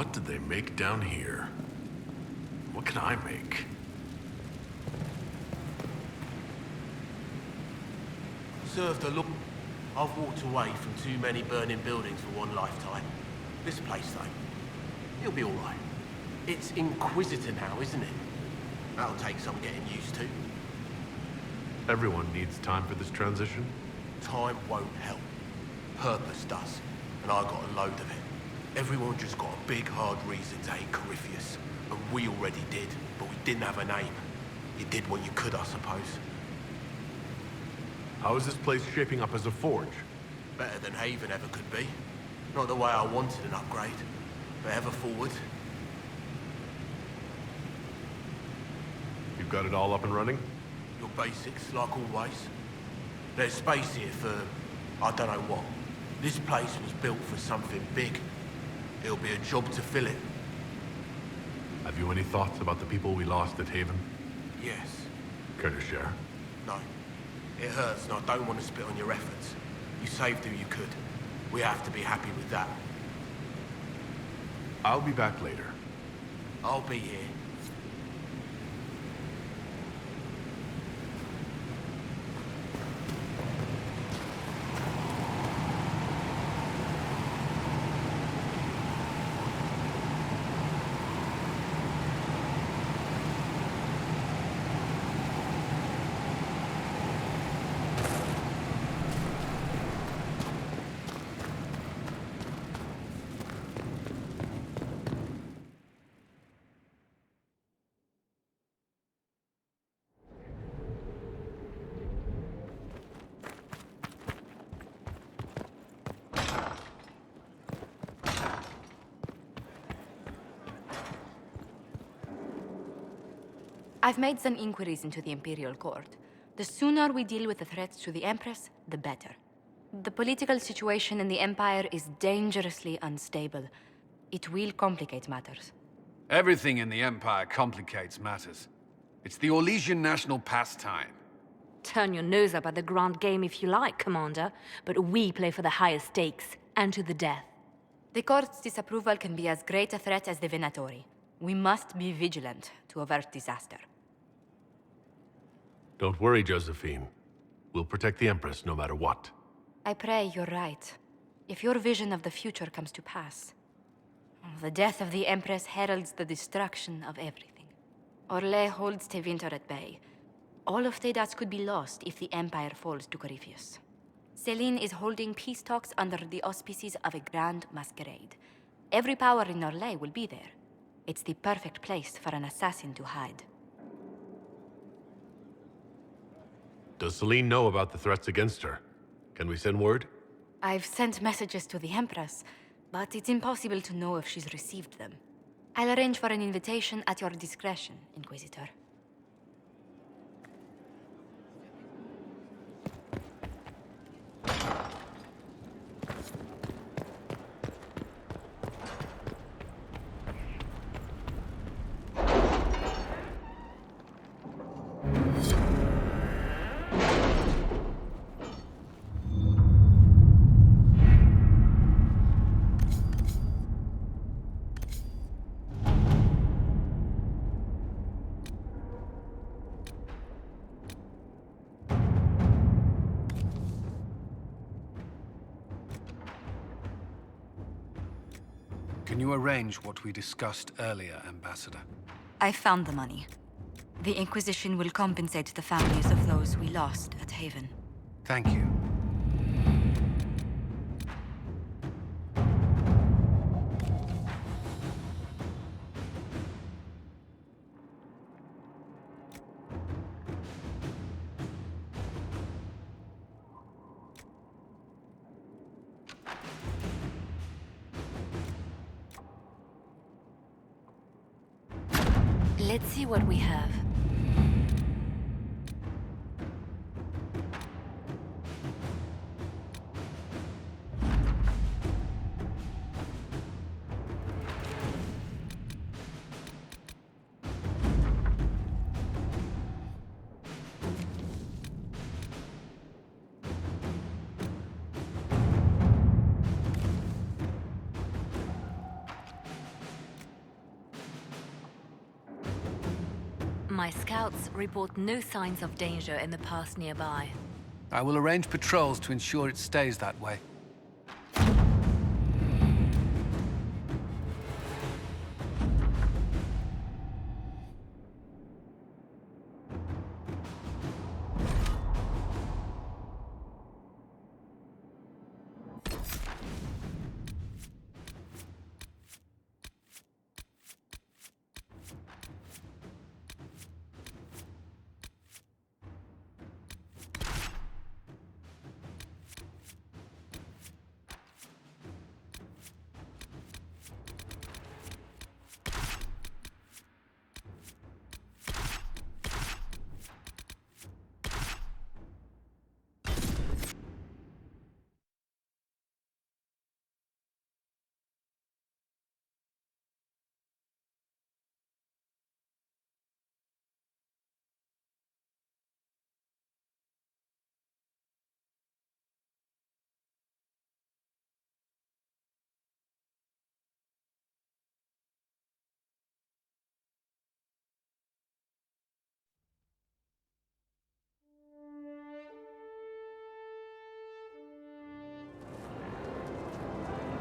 What did they make down here? What can I make? Served a look. I've walked away from too many burning buildings for one lifetime. This place, though, it'll be all right. It's Inquisitor now, isn't it? That'll take some getting used to. Everyone needs time for this transition. Time won't help. Purpose does, and I got a load of it. Everyone just got a big, hard reason to hate Corypheus. And we already did, but we didn't have a name. You did what you could, I suppose. How is this place shaping up as a forge? Better than Haven ever could be. Not the way I wanted an upgrade, but ever forward. You've got it all up and running? Your basics, like always. There's space here for, I don't know what. This place was built for something big. It'll be a job to fill it. Have you any thoughts about the people we lost at Haven? Yes. Care to share? No. It hurts, and I don't want to spit on your efforts. You saved who you could. We have to be happy with that. I'll be back later. I'll be here. I've made some inquiries into the Imperial Court. The sooner we deal with the threats to the Empress, the better. The political situation in the Empire is dangerously unstable. It will complicate matters. Everything in the Empire complicates matters. It's the Orlesian national pastime. Turn your nose up at the grand game if you like, Commander, but we play for the highest stakes, and to the death. The Court's disapproval can be as great a threat as the Venatori. We must be vigilant to avert disaster. Don't worry, Josephine. We'll protect the Empress no matter what. I pray you're right. If your vision of the future comes to pass, the death of the Empress heralds the destruction of everything. Orlais holds Tevinter at bay. All of Thedas could be lost if the Empire falls to Corypheus. Celine is holding peace talks under the auspices of a grand masquerade. Every power in Orlais will be there. It's the perfect place for an assassin to hide. Does Celine know about the threats against her? Can we send word? I've sent messages to the Empress, but it's impossible to know if she's received them. I'll arrange for an invitation at your discretion, Inquisitor. Can you arrange what we discussed earlier, Ambassador? I found the money. The Inquisition will compensate the families of those we lost at Haven. Thank you. Let's see what we have. My scouts report no signs of danger in the pass nearby. I will arrange patrols to ensure it stays that way.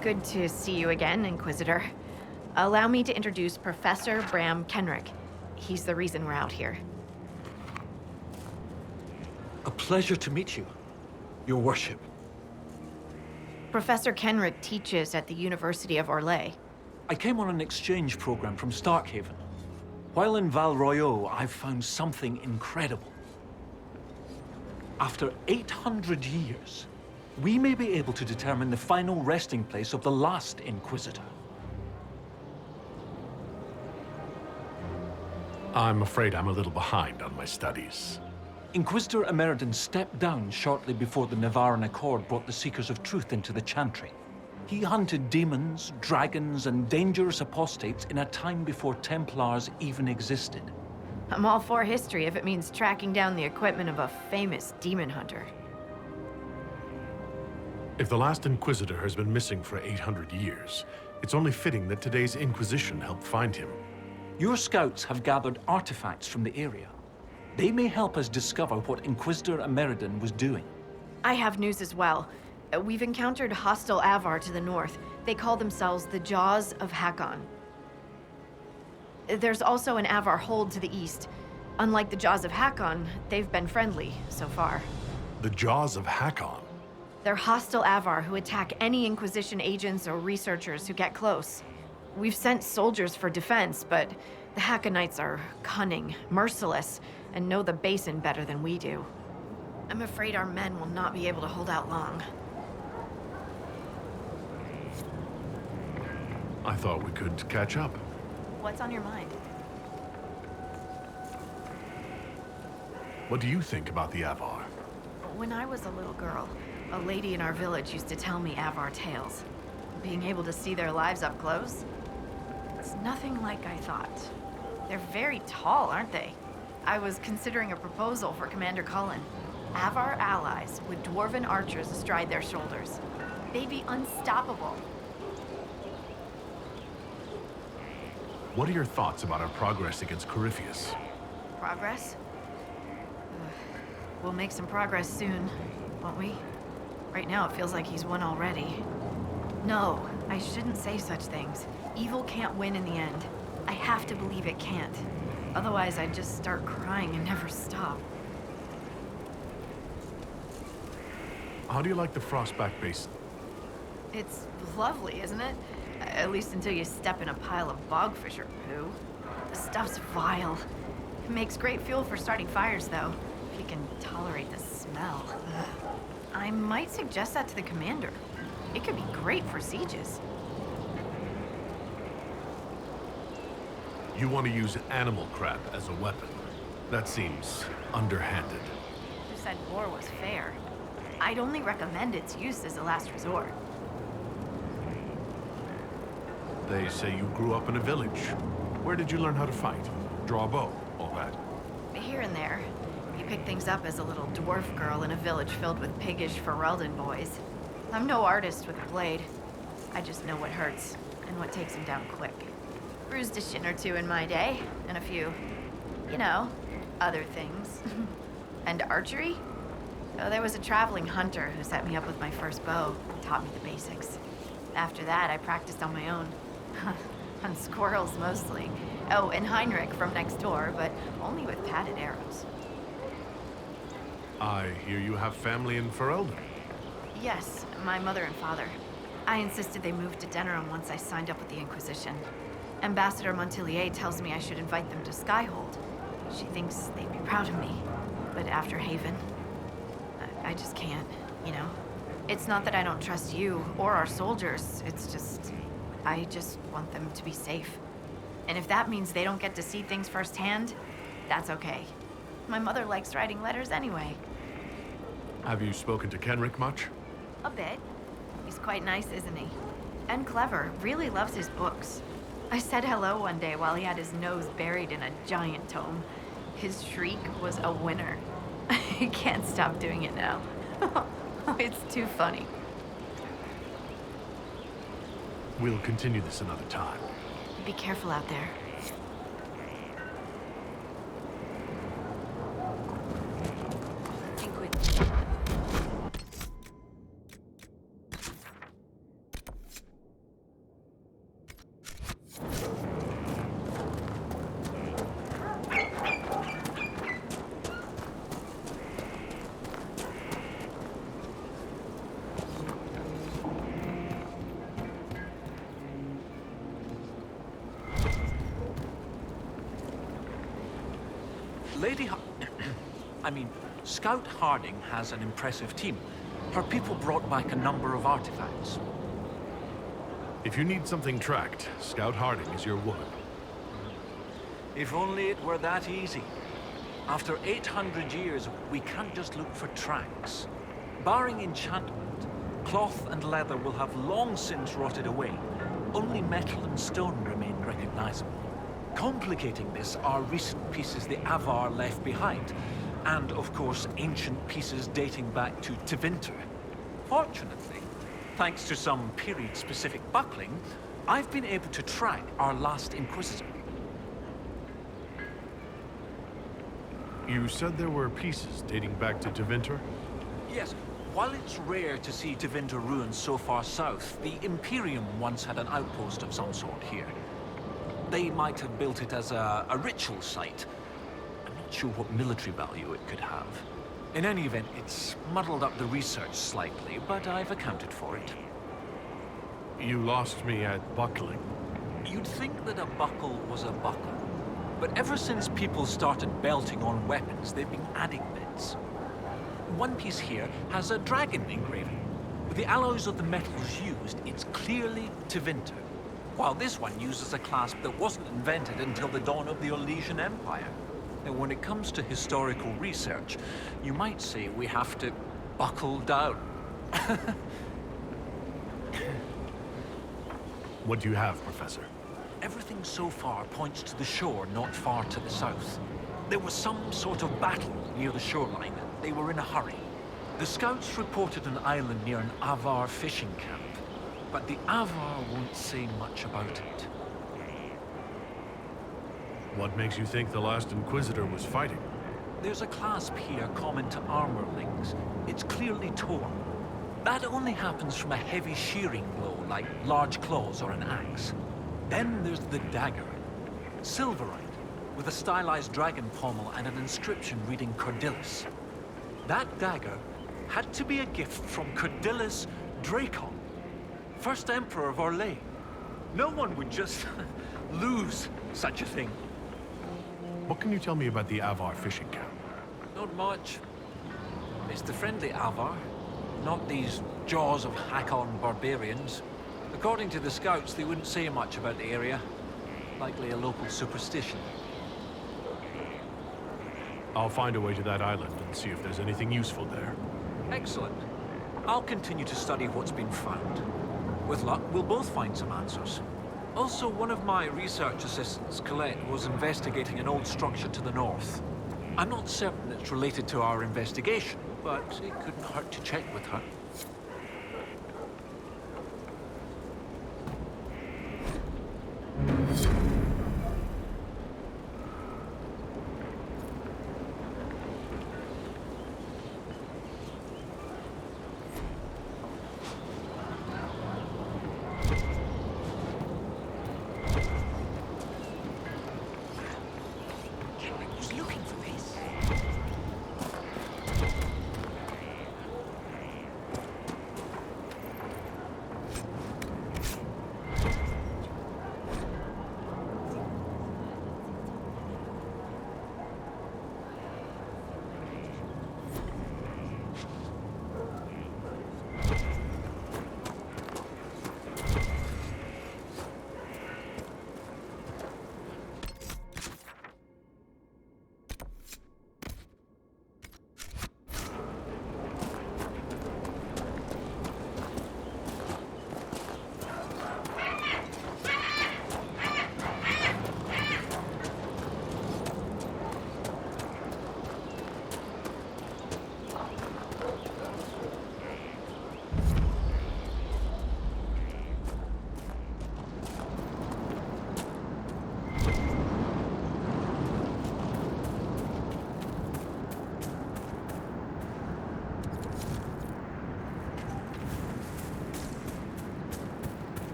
Good to see you again, Inquisitor. Allow me to introduce Professor Bram Kenrick. He's the reason we're out here. A pleasure to meet you, Your Worship. Professor Kenrick teaches at the University of Orlais. I came on an exchange program from Starkhaven. While in Val Royeaux, I've found something incredible. After 800 years, we may be able to determine the final resting place of the last Inquisitor. I'm afraid I'm a little behind on my studies. Inquisitor Emeridon stepped down shortly before the Nevarran Accord brought the Seekers of Truth into the Chantry. He hunted demons, dragons, and dangerous apostates in a time before Templars even existed. I'm all for history if it means tracking down the equipment of a famous demon hunter. If the last Inquisitor has been missing for 800 years, it's only fitting that today's Inquisition helped find him. Your scouts have gathered artifacts from the area. They may help us discover what Inquisitor Emeridon was doing. I have news as well. We've encountered hostile Avar to the north. They call themselves the Jaws of Hakon. There's also an Avar hold to the east. Unlike the Jaws of Hakon, they've been friendly so far. The Jaws of Hakon? They're hostile Avar who attack any Inquisition agents or researchers who get close. We've sent soldiers for defense, but the Hakonites are cunning, merciless, and know the basin better than we do. I'm afraid our men will not be able to hold out long. I thought we could catch up. What's on your mind? What do you think about the Avar? When I was a little girl, a lady in our village used to tell me Avar tales. Being able to see their lives up close? It's nothing like I thought. They're very tall, aren't they? I was considering a proposal for Commander Cullen. Avar allies with dwarven archers astride their shoulders. They'd be unstoppable. What are your thoughts about our progress against Corypheus? Progress? We'll make some progress soon, won't we? Right now it feels like he's won already. No, I shouldn't say such things. Evil can't win in the end. I have to believe it can't. Otherwise I'd just start crying and never stop. How do you like the Frostback Basin? It's lovely, isn't it? At least until you step in a pile of bogfish or poo. The stuff's vile. It makes great fuel for starting fires, though, if you can tolerate the smell. I might suggest that to the commander. It could be great for sieges. You want to use animal crap as a weapon. That seems underhanded. Who said war was fair? I'd only recommend its use as a last resort. They say you grew up in a village. Where did you learn how to fight? Draw a bow, all that? Here and there. You pick things up as a little dwarf girl in a village filled with piggish Ferelden boys. I'm no artist with a blade. I just know what hurts, and what takes him down quick. Bruised a shin or two in my day, and a few You know, other things. And archery? Oh, there was a traveling hunter who set me up with my first bow, taught me the basics. After that, I practiced on my own. On squirrels, mostly. Oh, and Heinrich from next door, but only with padded arrows. I hear you have family in Ferelden. Yes, my mother and father. I insisted they moved to Denerim once I signed up with the Inquisition. Ambassador Montillier tells me I should invite them to Skyhold. She thinks they'd be proud of me. But after Haven, I just can't, you know? It's not that I don't trust you or our soldiers. It's just, I just want them to be safe. And if that means they don't get to see things firsthand, that's okay. My mother likes writing letters anyway. Have you spoken to Kenrick much? A bit. He's quite nice, isn't he? And clever. Really loves his books. I said hello one day while he had his nose buried in a giant tome. His shriek was a winner. I can't stop doing it now. It's too funny. We'll continue this another time. Be careful out there. Scout Harding has an impressive team. Her people brought back a number of artifacts. If you need something tracked, Scout Harding is your woman. If only it were that easy. After 800 years, we can't just look for tracks. Barring enchantment, cloth and leather will have long since rotted away. Only metal and stone remain recognizable. Complicating this are recent pieces the Avar left behind, and of course ancient pieces dating back to Tevinter. Fortunately, thanks to some period-specific buckling, I've been able to track our last Inquisitor. You said there were pieces dating back to Tevinter? Yes. While it's rare to see Tevinter ruins so far south, the Imperium once had an outpost of some sort here. They might have built it as a ritual site. I'm not sure what military value it could have. In any event, it's muddled up the research slightly, but I've accounted for it. You lost me at buckling. You'd think that a buckle was a buckle. But ever since people started belting on weapons, they've been adding bits. One piece here has a dragon engraving. With the alloys of the metals used, it's clearly Tevinter. While this one uses a clasp that wasn't invented until the dawn of the Elysian Empire. And when it comes to historical research, you might say we have to buckle down. What do you have, Professor? Everything so far points to the shore not far to the south. There was some sort of battle near the shoreline. They were in a hurry. The scouts reported an island near an Avar fishing camp, but the Avar won't say much about it. What makes you think the last Inquisitor was fighting? There's a clasp here common to armorlings. It's clearly torn. That only happens from a heavy shearing blow, like large claws or an axe. Then there's the dagger. Silverite, with a stylized dragon pommel and an inscription reading Cordilis. That dagger had to be a gift from Cordilis Dracon, first Emperor of Orlais. No one would just lose such a thing. What can you tell me about the Avar fishing camp? Not much. It's the friendly Avar, not these jaws of Hakon barbarians. According to the scouts, they wouldn't say much about the area. Likely a local superstition. I'll find a way to that island and see if there's anything useful there. Excellent. I'll continue to study what's been found. With luck, we'll both find some answers. Also, one of my research assistants, Colette, was investigating an old structure to the north. I'm not certain it's related to our investigation, but it couldn't hurt to check with her.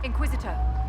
Inquisitor.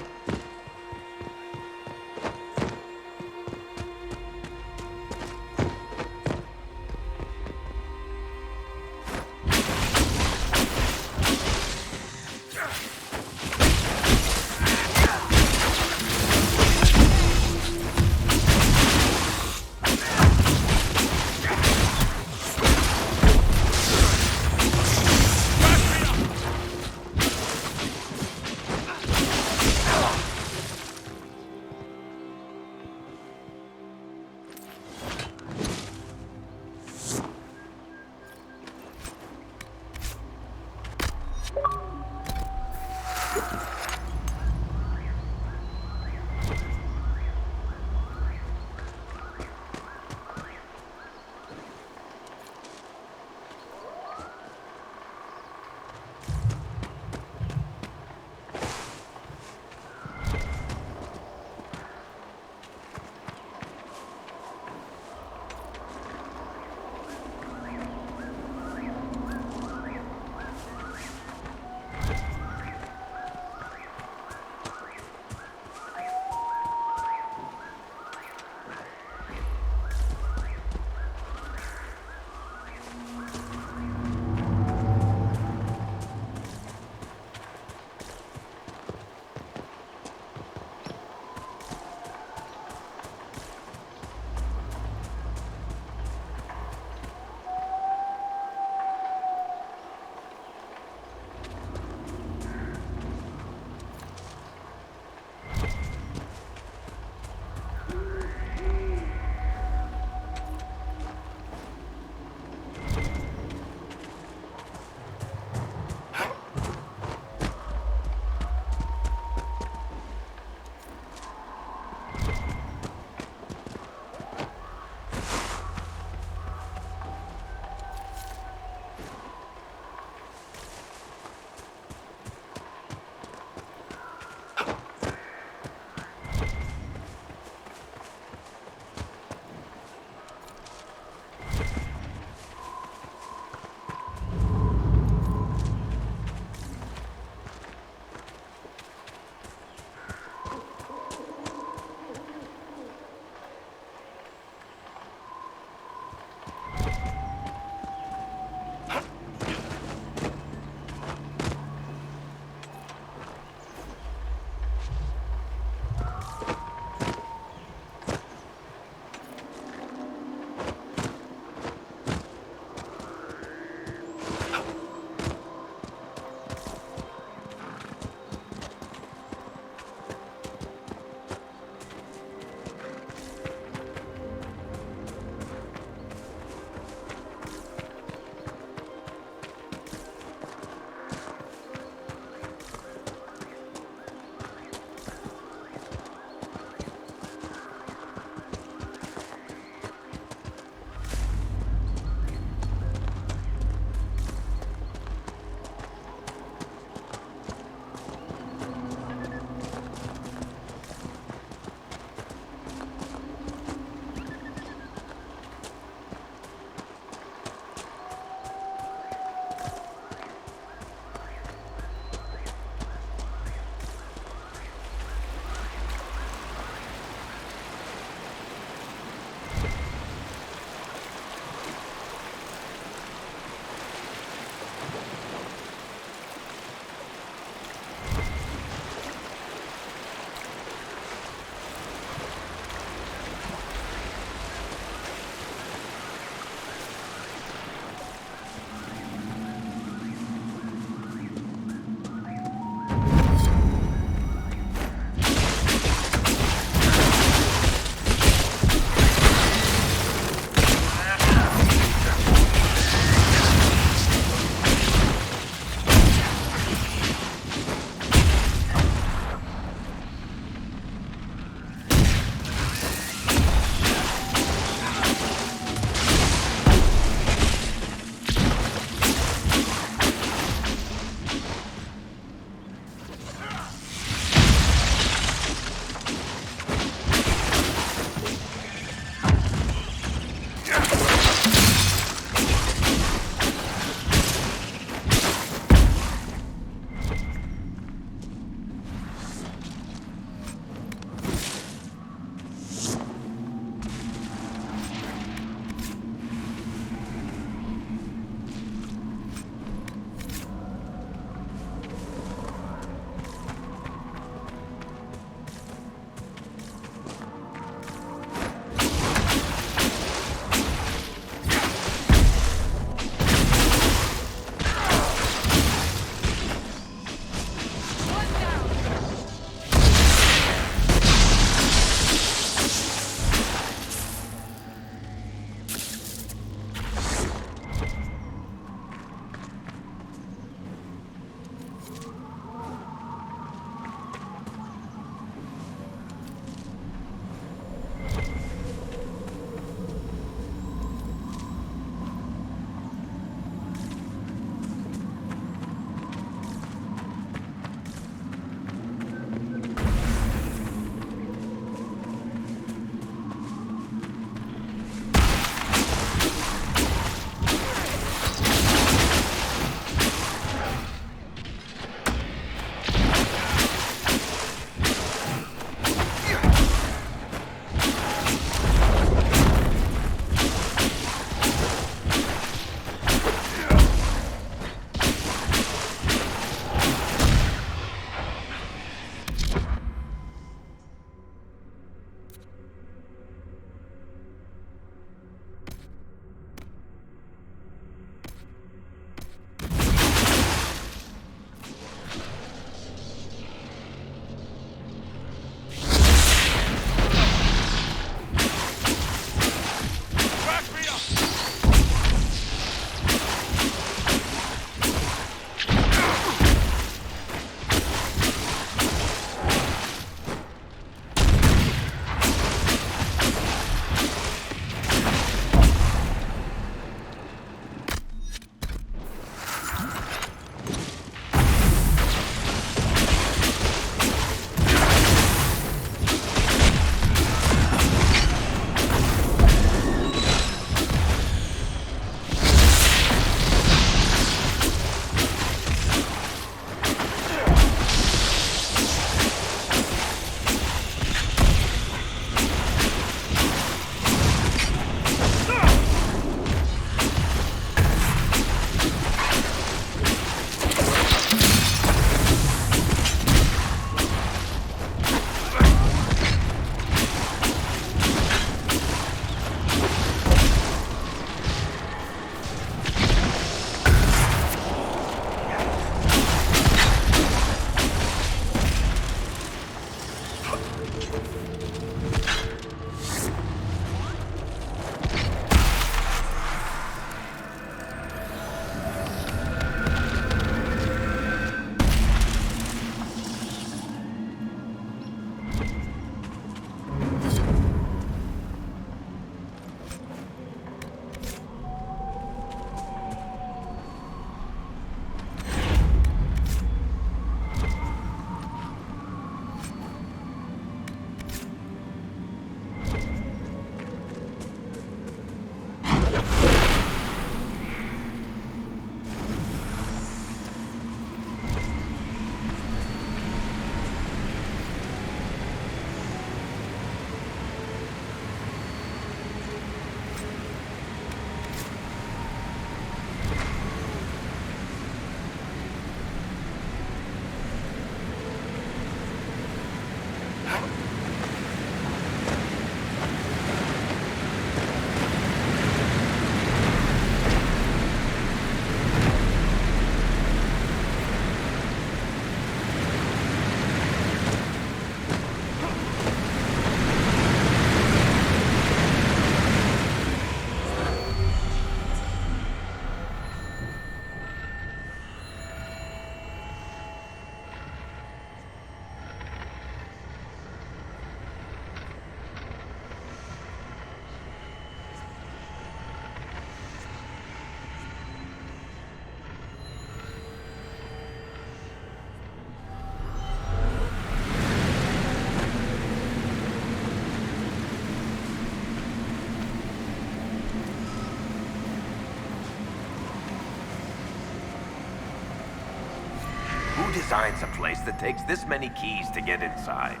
designs a place that takes this many keys to get inside?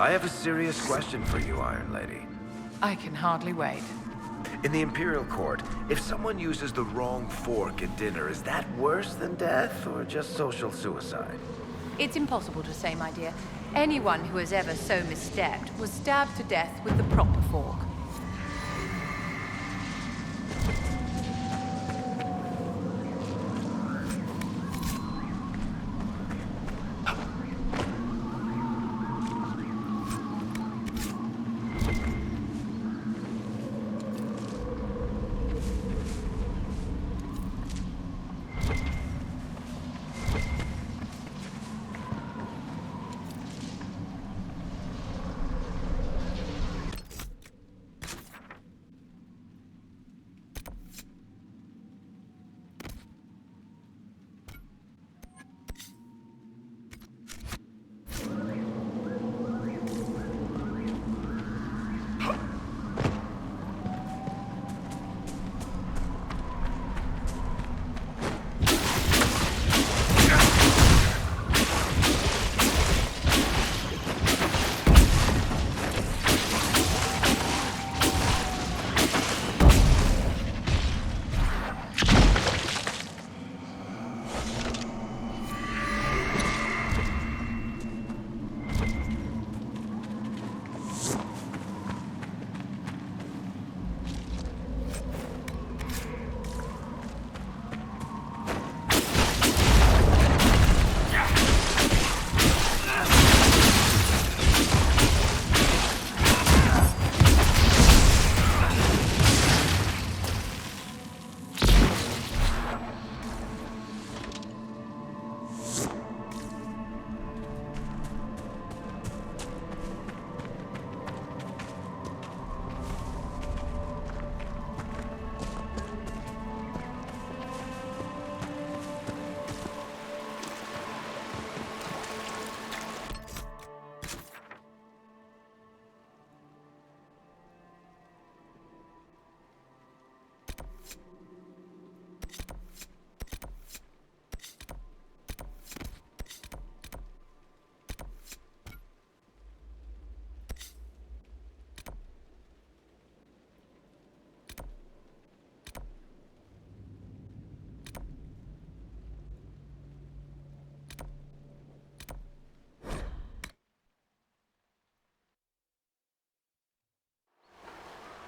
I have a serious question for you, Iron Lady. I can hardly wait. In the Imperial Court, if someone uses the wrong fork at dinner, is that worse than death or just social suicide? It's impossible to say, my dear. Anyone who has ever so misstepped was stabbed to death with the proper fork.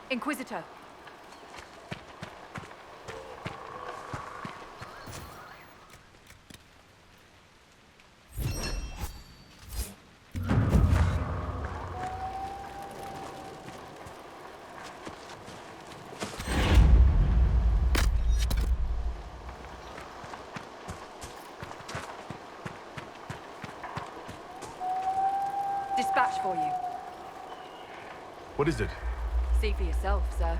Inquisitor. Dispatch for you. What is it? See for yourself, sir.